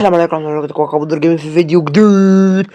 السلام عليكم ورحمة الله وبركاته. كوكب بدر جيمنج في فيديو جديد.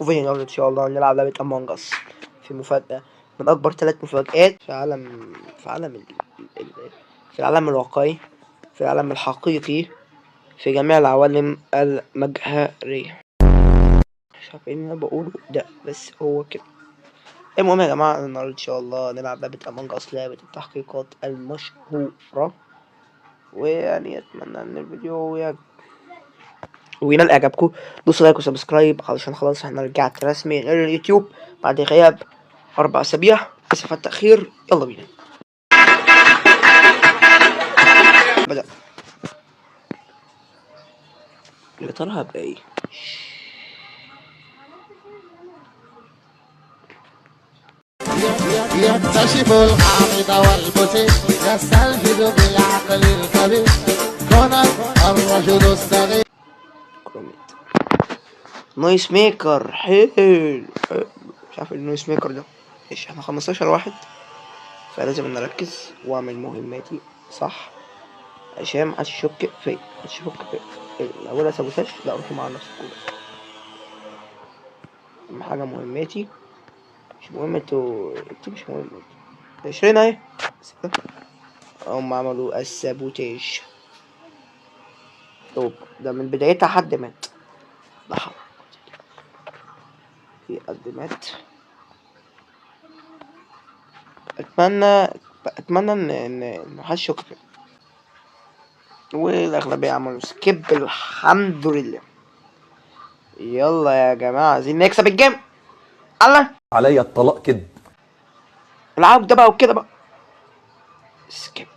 وفيديو النهارده ان شاء الله نلعب لعبة امونج اس في مفاجأة من اكبر 3 مفاجآت في عالم في العالم الواقعي، في العالم الحقيقي، في جميع العوالم المجهرية. مش عارف ايه اللي انا بقوله ده، بس هو كده. المهم يا جماعة، النهارده ان شاء الله نلعب لعبة امونج اس، لعبة التحقيقات المشهورة. ويعني اتمنى ان الفيديو وينال اعجابكم. دوسوا لايك وسبسكرايب علشان خلاص احنا رجعت رسمي غير اليوتيوب بعد غياب 4 اسابيع. اسف على التأخير. يلا بينا. بدأ. يا ترى هبقى ايه؟ يكتشف الحامض والبطيء يستلفظ بالعقل الكبير كونان الرجل الصغير. كروميت نويس ميكر. حلو. مش عارف النويس ميكر ده ايش. احنا 15 واحد، فلازم نركز واعمل مهماتي صح عشان محدش يشك فيا. محدش يشك فيا. الاولى سابوتاج، لا روحوا مع نفسكم كله. اهم حاجه مهماتي، مش مهم انتوا مش مهم. 20 اهي. هم عملوا السابوتاج. طب ده من بدايتها حد مات. لا حول. في حد مات. اتمنى ان محدش يشك فيا. والاغلبيه عملوا سكيب الحمد لله. يلا يا جماعه عايزين نكسب الجيم. الله عليا الطلاق كده. العب ده بقى وكده بقى. سكيب.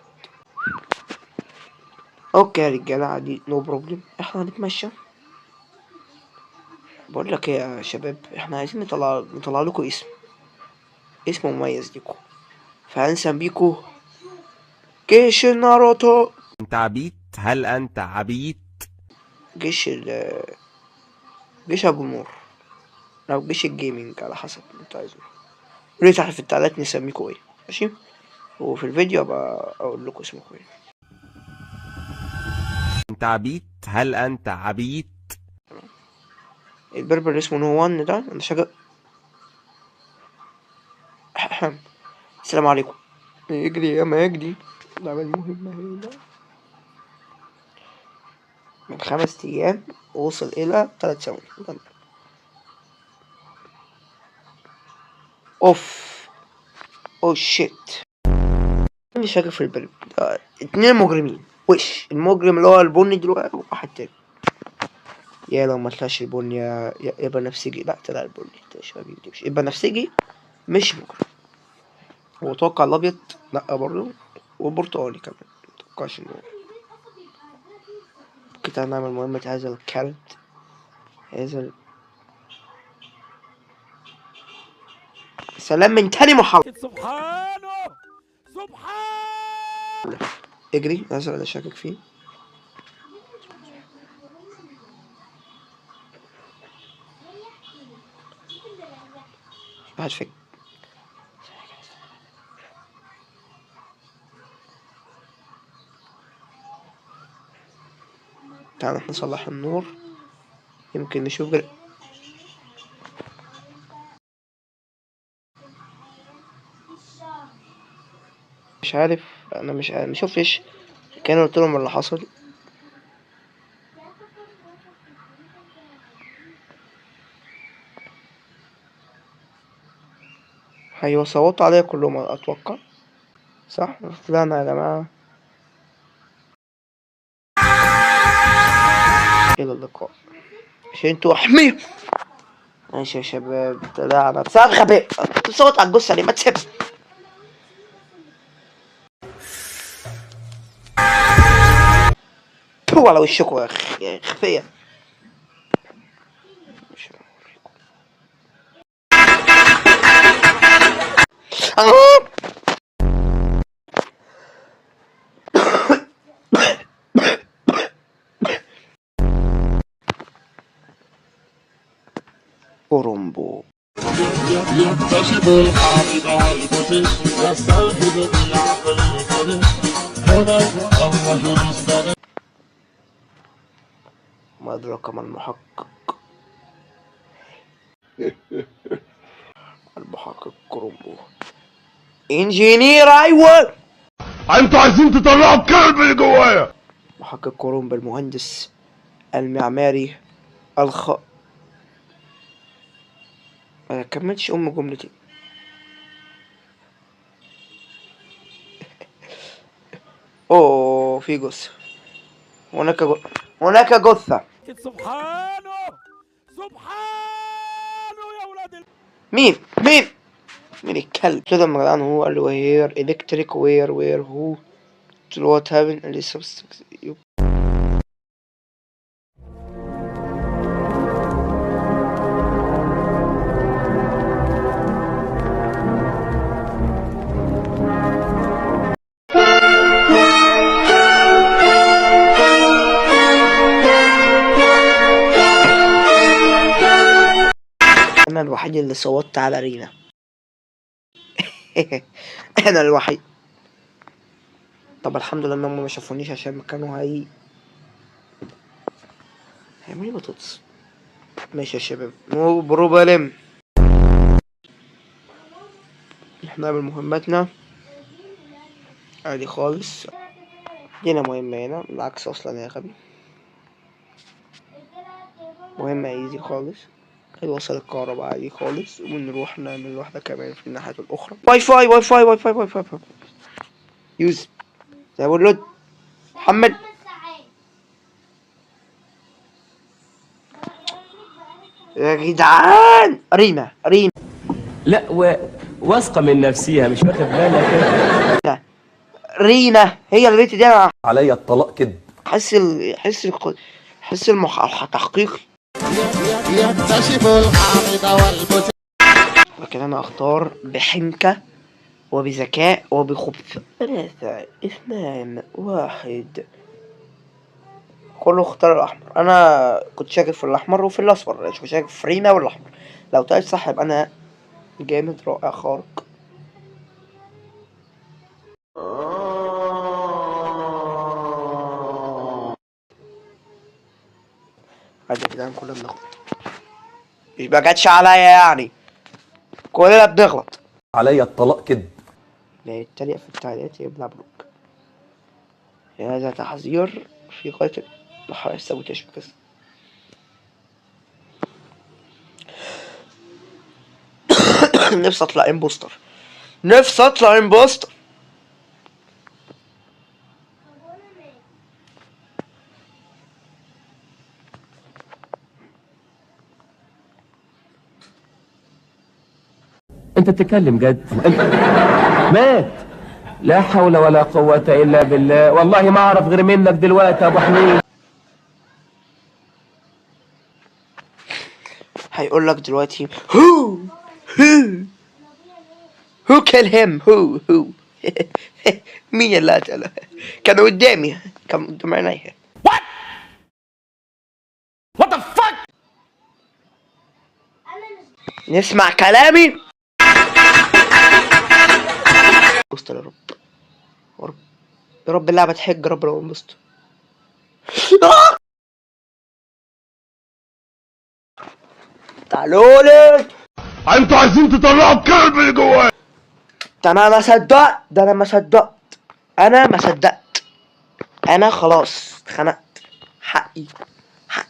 اوكي يا رجاله عادي، نو بروبلم. احنا هنتمشى. بقول لك ايه يا شباب، احنا عايزين نطلع لكم اسم مميز ليكم، فهنسميكوا جيش ناروتو. انت عبيط؟ هل انت عبيط؟ جيش جيش ابو نور، او جيش الجيمنج، على حسب اللي انتوا عايزينه. قولوا تحت في التعليقات نسميكوا ايه، ماشي؟ وفي الفيديو ابقى اقول لكم اسمكوا ايه. انت عبيط؟ هل انت عبيط؟ البربر اللي اسمه نو وان ده انا شجع. السلام عليكم. يجري يا ما يجري. نعمل مهمة هنا. من 5 ايام وصل الى 3 ثواني. اوف. او شيت. مش شاكك في البرب. 2 مجرمين. وش المجرم اللي هو البني دلوقتي، وواحد تاني. يا لو ما طلعش البني يا بنفسجي. لا طلع البني. مش ما بيكدبش. يبقى بنفسجي مش مجرم. واتوقع الابيض لا برضه، والبرتقالي كمان متوقعش انه. كده هنعمل مهمة هذا الكلب. سلام من تاني محاولة. سبحانه. اجري. هذا اللي شاكك فيه. واحد فيك. تعال احنا نصلح النور، يمكن نشوف مش عارف. انا مش عارف. مشوفتش. كان قلت لهم اللي حصل. هيصوتوا عليا كلهم اتوقع. صح. طلعنا يا جماعة. الى اللقاء. عشان انتوا احمية. ماشي يا شباب. طلعنا بسبب غباء. تصوت على الجثة ليه؟ ما تسيبها. هو على وشكوا يا خفية. كورومبو. يكتشف الحامض والبطيء يستلحد بالعقل الكبير هنا الرجل الصغير. ما أدراك ما المحقق. المحقق كرومبو. انجينير ايوه. انتوا عايزين تطلعوا الكلب اللي جوايا. محقق كرومبو المهندس المعماري ما كملتش جملتي. اوه في جثة. هناك جثة. سبحانه سبحانه يا ولاد مين الكلب كده لما جدعان هو قال له وير الكتريك وير هو قلت له وات هابن قال لي سبستنس. انا الوحيد اللي صوتت على رينا. انا الوحيد. طب الحمد لله ان هم ما شافونيش عشان ما كانوا هيعملوا لي بطاطس. ماشي يا شباب نو بروبلم. احنا نعمل مهمتنا عادي خالص. دينا مهمة هنا بالعكس اصلا يا غبي. مهمة ايزي خالص. هيوصل الكهرباء عادي خالص ونروح نعمل واحدة كمان في الناحية الأخرى. واي فاي يوز زي ما بقول محمد. يا جدعان رينا لا واثقة من نفسها مش واخد بالك. رينا هي البنت دي. انا عليا الطلاق كده. حس التحقيقي. يكتشف الحامض والبطيء. لكن انا اختار بحنكة وبذكاء وبخبث. 3 2 1. كله اختار الاحمر. انا كنت شاكك في الاحمر وفي الاصفر. كنت شاكك في رينا والاحمر. لو طلعت صح يبقى انا جامد رائع خارق. عادي يا جدعان كلنا بنغلط. مش بجاتش عليا يعني. كلنا بنغلط. عليا الطلاق كده. لا يتريق في التعليقات يبلع بلوك. هذا تحذير في غاية الحرائق السابوتاج بكذا. نفسي اطلع امبوستر. انت بتتكلم جد؟ انت مات. لا حول ولا قوة الا بالله. والله ما اعرف غير منك دلوقتي يا ابو حميد. هيقول لك دلوقتي who kill him who مين اللي قتله؟ كان قدام عينيا. What the fuck؟ نسمع كلامي. استر يا رب يا رب اللعبة تحج. رب لو انبسط. تعالولي. انتوا عايزين تطلعوا الكلب اللي جوايا. ده انا ما صدقت. انا خلاص اتخنقت. حقي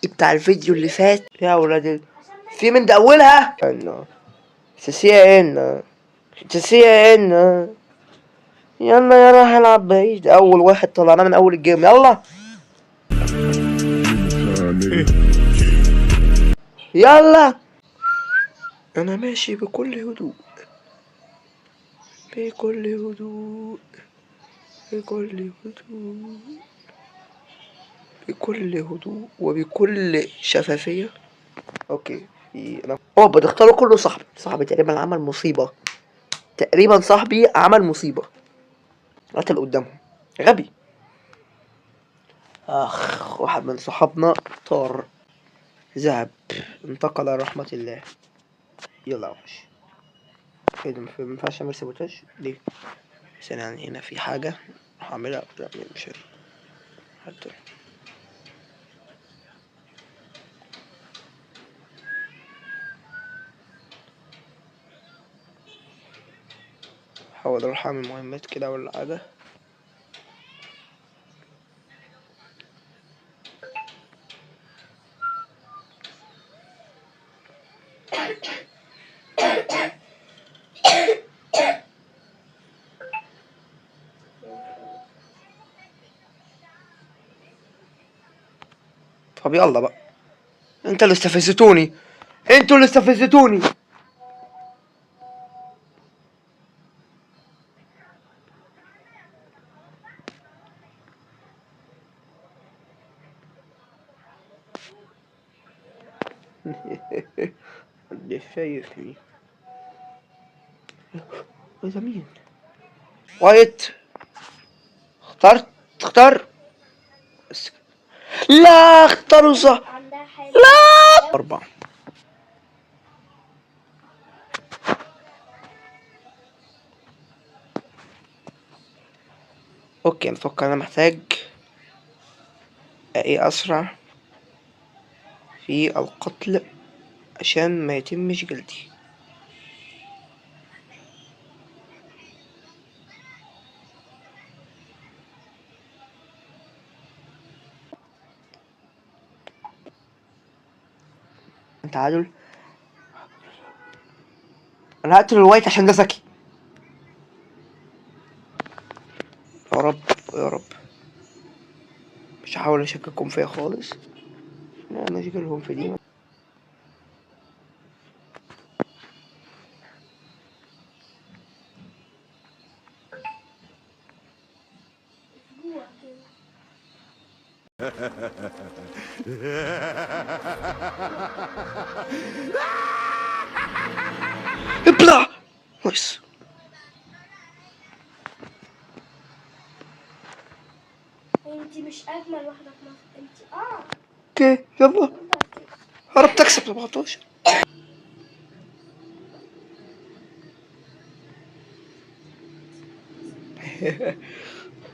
بتاع الفيديو اللي فات يا ولاد في من ده اولها انه تسيا ان يلا هنلعب بعيد. اول واحد طلعناه من اول الجيم. يلا انا ماشي بكل هدوء وبكل شفافية. اوكي انا بتختاروا كله. صاحبي تقريبا عمل مصيبة. صاحبي عمل مصيبة. قتل قدامهم. غبي. واحد من صحابنا طار ذهب انتقل رحمة الله. يلا يا وحش. ايه ده؟ مينفعش اعمل سابوتاج ليه؟ بس أنا يعني هنا في حاجة هعملها. لا مش حتى هحاول اروح اعمل مهمات كده ولا حاجة. طب يلا بقى، انت اللي استفزتوني، انتوا اللي استفزتوني. اللي شايفني ده مين؟ وايت. اختار بس. لا اختاروا صح. لا 4. اوكي انا اتوقع انا محتاج ايه اسرع في القتل عشان ما يتمش جلدي. تعادل. انا هقتل الوايت عشان ده ذكي. يا رب يا رب. مش هحاول اشككهم فيا خالص، انا اشكلهم في دي. ابلع نايس. انتي مش اجمل واحده في مصر انتي. اوكي يلا قربت اكسب 17.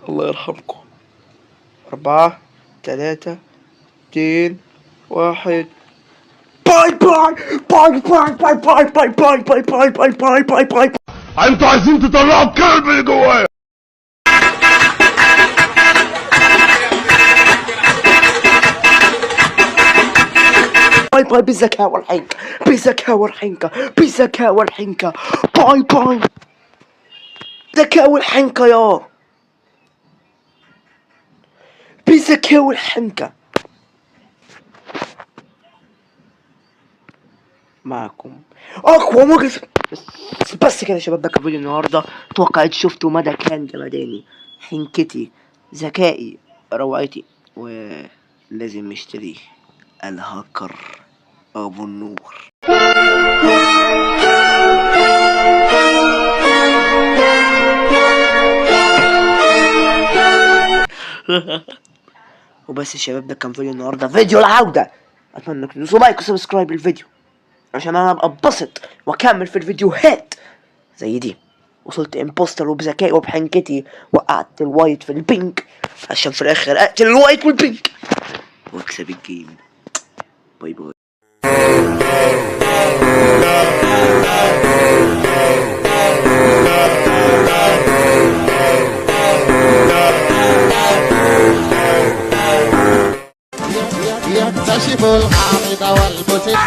الله يرحمكم. 4 3 2 1. باي باي باي باي باي باي باي باي باي باي باي باي باي باي. انتوا عايزين تطلعوا الكلب اللي جوايا. باي باي بالذكاء والحنكة، بالذكاء والحنكة، بالذكاء والحنكة. باي باي ذكاء والحنكة يا بالذكاء والحنكة. معكم اقوى مجلس. بس كده يا شباب، ده كان فيديو النهارده. اتوقع شفتوا مدى كان جمداني، حنكتي، ذكائي، روعتي. ولازم نشتري الهاكر ابو النور. وبس يا شباب، ده كان فيديو النهارده، فيديو العودة. اتمنى انكم تدوسوا لايك وسبسكرايب للفيديو عشان انا ابقى اتبسط واكمل في الفيديوهات زي دي. وصلت امبوستر وبذكائي وبحنكتي وقعت الوايت في البينك عشان في الاخر اقتل الوايت والبينك واكسب الجيم. باي باي. يكتشف الحامد والمسيء.